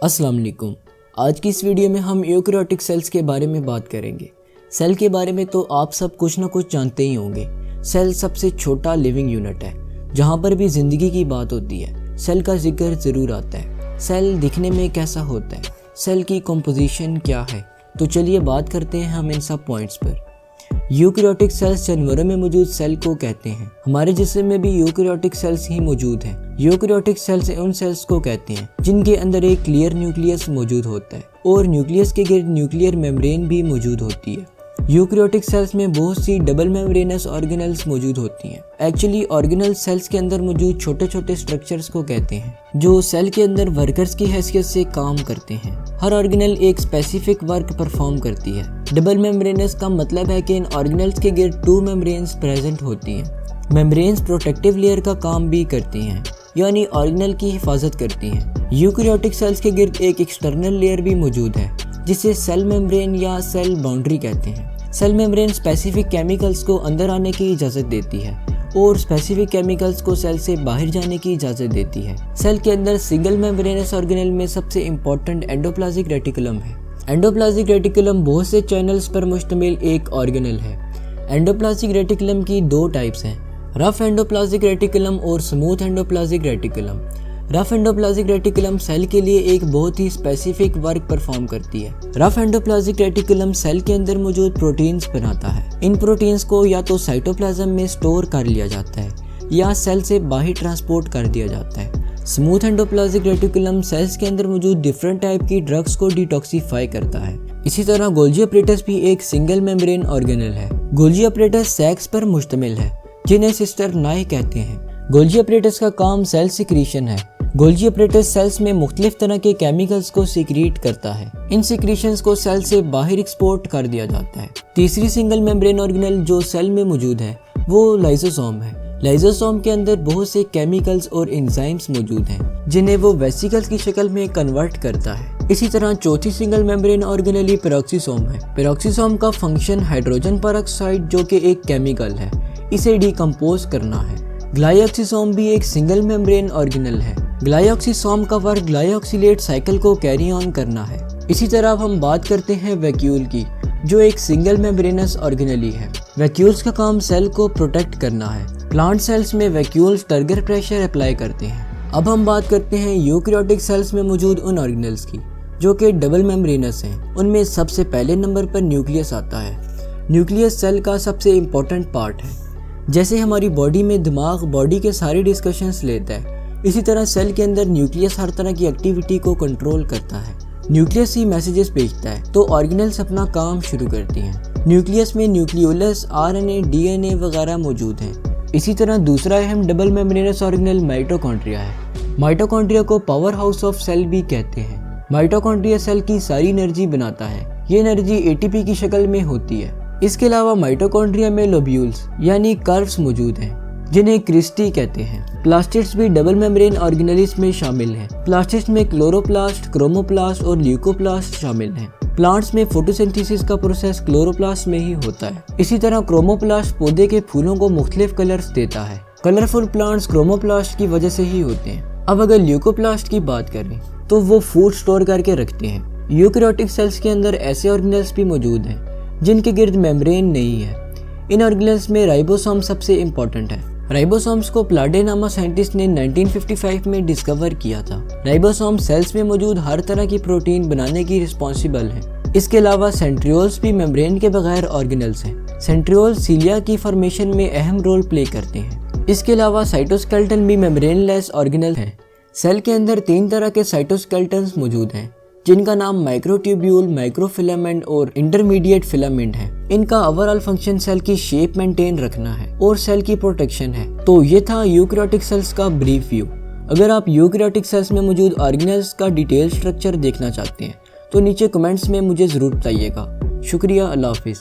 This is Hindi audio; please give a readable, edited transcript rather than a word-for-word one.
अस्सलाम वालेकुम। आज की इस वीडियो में हम यूकैरियोटिक सेल्स के बारे में बात करेंगे। सेल के बारे में तो आप सब कुछ ना कुछ जानते ही होंगे। सेल सबसे छोटा लिविंग यूनिट है। जहाँ पर भी ज़िंदगी की बात होती है सेल का जिक्र ज़रूर आता है। सेल दिखने में कैसा होता है, सेल की कंपोजिशन क्या है, तो चलिए बात करते हैं हम इन सब पॉइंट्स पर। यूकैरियोटिक सेल्स जानवरों में मौजूद सेल को कहते हैं। हमारे जिस्म में भी यूकैरियोटिक सेल्स ही मौजूद हैं। यूकैरियोटिक सेल्स उन सेल्स को कहते हैं जिनके अंदर एक क्लियर न्यूक्लियस मौजूद होता है और न्यूक्लियस के गिर्द न्यूक्लियर मेम्ब्रेन भी मौजूद होती है। यूकैरियोटिक सेल्स में बहुत सी डबल मेम्ब्रेनस ऑर्गेनेल्स मौजूद होती हैं। एक्चुअली ऑर्गेनेल्स सेल्स के अंदर मौजूद छोटे छोटे स्ट्रक्चर्स को कहते हैं जो सेल के अंदर वर्कर्स की हैसियत से काम करते हैं। हर ऑर्गेनेल एक स्पेसिफिक वर्क परफॉर्म करती है। डबल मेम्ब्रेनस का मतलब है कि इन ऑर्गेनेल्स के गिर्द 2 मेम्ब्रेन्स प्रेजेंट होती हैं। मेम्ब्रेन्स प्रोटेक्टिव लेयर का काम भी करती हैं, यानी ऑर्गेनेल की हिफाजत करती हैं। यूकैरियोटिक सेल्स के गिर्द एक एक्सटर्नल लेयर भी मौजूद है जिसे सेल मेम्ब्रेन या सेल बाउंड्री कहते हैं। सेल मेम्ब्रेन स्पेसिफिक केमिकल्स को अंदर आने की इजाज़त देती है और स्पेसिफिक केमिकल्स को सेल से बाहर जाने की इजाज़त देती है। सेल के अंदर सिंगल मेम्ब्रेनस ऑर्गेनेल में सबसे इम्पोर्टेंट एंडोप्लाज्मिक रेटिकुलम है। एंडोप्लाज्मिक रेटिकुलम बहुत से चैनल्स पर मुश्तमिल एक ऑर्गेनेल है। एंडोप्लाज्मिक रेटिकुलम की 2 टाइप्स हैं, रफ एंडोप्लाज्मिक रेटिकुलम और smooth endoplasmic reticulum. Rough endoplasmic reticulum cell के लिए एक बहुत ही स्पेसिफिक वर्क परफॉर्म करती है। रफ एंडोप्लाज्मिक रेटिकुलम सेल के अंदर मौजूद प्रोटीन्स बनाता है। इन प्रोटीन्स को या तो साइटोप्लाज्म में स्टोर कर लिया जाता है या सेल से बाहर ट्रांसपोर्ट कर दिया जाता है। स्मूथ एंडोप्लाज्मिक रेटिकुलम सेल्स के अंदर मौजूद डिफरेंट टाइप की ड्रग्स को डिटॉक्सिफाई करता है। इसी तरह गोल्गी अपरेटस भी एक सिंगल मेम्ब्रेन ऑर्गेनेल है। गोल्गी अपरेटस सैक्स पर मुश्तमिल है जिन्हें सिस्टर नाई कहते हैं। गोल्गी अपरेटस का काम सेल सिक्रीशन है। गोल्गी अपरेटस सेल्स में मुख्तलिफ तरह के केमिकल्स को सिक्रीट करता है। इन सिक्रीशंस को सेल से बाहर एक्सपोर्ट कर दिया जाता है। तीसरी सिंगल मेम्ब्रेन ऑर्गेनेल जो सेल में मौजूद है वो लाइसोसोम है। लाइसोसोम के अंदर बहुत से केमिकल्स और एंजाइम्स मौजूद हैं जिन्हें वो वेसिकल्स की शक्ल में कन्वर्ट करता है। इसी तरह चौथी सिंगल मेम्ब्रेन ऑर्गेनेल पेरोक्सीसोम है। पेरोक्सीसोम का फंक्शन हाइड्रोजन परऑक्साइड जो कि एक केमिकल है इसे डिकम्पोज करना है। ग्लाइऑक्सीसोम भी एक सिंगल मेम्ब्रेन ऑर्गेनेल है। ग्लाइऑक्सीसोम का वर्क ग्लाइऑक्सिलेट साइकिल को कैरी ऑन करना है। इसी तरह अब हम बात करते हैं वैक्यूल की जो एक सिंगल मेम्ब्रेनस ऑर्गेनेल है। वैक्यूल्स का काम सेल को प्रोटेक्ट करना है। प्लांट सेल्स में वैक्यूल्स टर्गर प्रेशर अप्लाई करते हैं। अब हम बात करते हैं यूकैरियोटिक सेल्स में मौजूद उन ऑर्गेनेल्स की जो कि डबल मेम्ब्रेनस हैं। उनमें सबसे पहले नंबर पर न्यूक्लियस आता है। न्यूक्लियस सेल का सबसे इम्पोर्टेंट पार्ट है। जैसे हमारी बॉडी में दिमाग बॉडी के सारे डिस्कशंस लेता है, इसी तरह सेल के अंदर न्यूक्लियस हर तरह की एक्टिविटी को कंट्रोल करता है। न्यूक्लियस ही मैसेजेस भेजता है तो ऑर्गेनेल्स अपना काम शुरू करती हैं। न्यूक्लियस में न्यूक्लियोलस, आरएनए, डीएनए वगैरह मौजूद हैं। इसी तरह दूसरा अहम डबल मेम्ब्रेनस ऑर्गेनेल माइटोकॉन्ड्रिया है। माइटोकॉन्ड्रिया को पावर हाउस ऑफ सेल भी कहते हैं। माइटोकॉन्ड्रिया सेल की सारी एनर्जी बनाता है। ये एनर्जी एटीपी की शक्ल में होती है। इसके अलावा माइटोकॉन्ड्रिया में लोब्यूल्स यानी कर्व्स मौजूद हैं जिन्हें क्रिस्टी कहते हैं। प्लास्टिड्स भी डबल मेम्ब्रेन ऑर्गेनेल्स में शामिल हैं। प्लास्टिड्स में क्लोरोप्लास्ट, क्रोमोप्लास्ट और ल्यूकोप्लास्ट शामिल हैं। प्लांट्स में फोटोसिंथेसिस का प्रोसेस क्लोरोप्लास्ट में ही होता है। इसी तरह क्रोमोप्लास्ट पौधे के फूलों को मुख्तलिफ कलर्स देता है। कलरफुल प्लांट्स क्रोमोप्लास्ट की वजह से ही होते हैं। अब अगर ल्यूकोप्लास्ट की बात करें तो वो फूड स्टोर करके रखते हैं। यूकैरियोटिक सेल्स के अंदर ऐसे ऑर्गेनेल्स भी मौजूद हैं जिनके गिर्द मेम्ब्रेन नहीं है। इन ऑर्गेनेल्स में राइबोसोम सबसे इम्पोर्टेंट है। राइबोसोम्स को प्लाडे नामक साइंटिस्ट ने 1955 में डिस्कवर किया था। राइबोसोम सेल्स में मौजूद हर तरह की प्रोटीन बनाने की रिस्पॉन्सिबल है। इसके अलावा सेंट्रियोल्स भी मेम्ब्रेन के बगैर ऑर्गेनेल्स हैं। सेंट्रियोल्स सीलिया की फॉर्मेशन में अहम रोल प्ले करते हैं। इसके अलावा साइटोस्केलेटन भी मेम्ब्रेनलेस ऑर्गेनेल है। सेल के अंदर 3 तरह के साइटोस्केलेटन्स मौजूद हैं जिनका नाम माइक्रोट्यूब्यूल, माइक्रोफिलामेंट और इंटरमीडिएट फिलामेंट है। इनका ओवरऑल फंक्शन सेल की शेप मेंटेन रखना है और सेल की प्रोटेक्शन है। तो ये था यूकैरियोटिक सेल्स का ब्रीफ व्यू। अगर आप यूकैरियोटिक सेल्स में मौजूद ऑर्गेनेल्स का डिटेल स्ट्रक्चर देखना चाहते हैं तो नीचे कमेंट्स में मुझे ज़रूर बताइएगा। शुक्रिया, अल्लाह हाफिज़।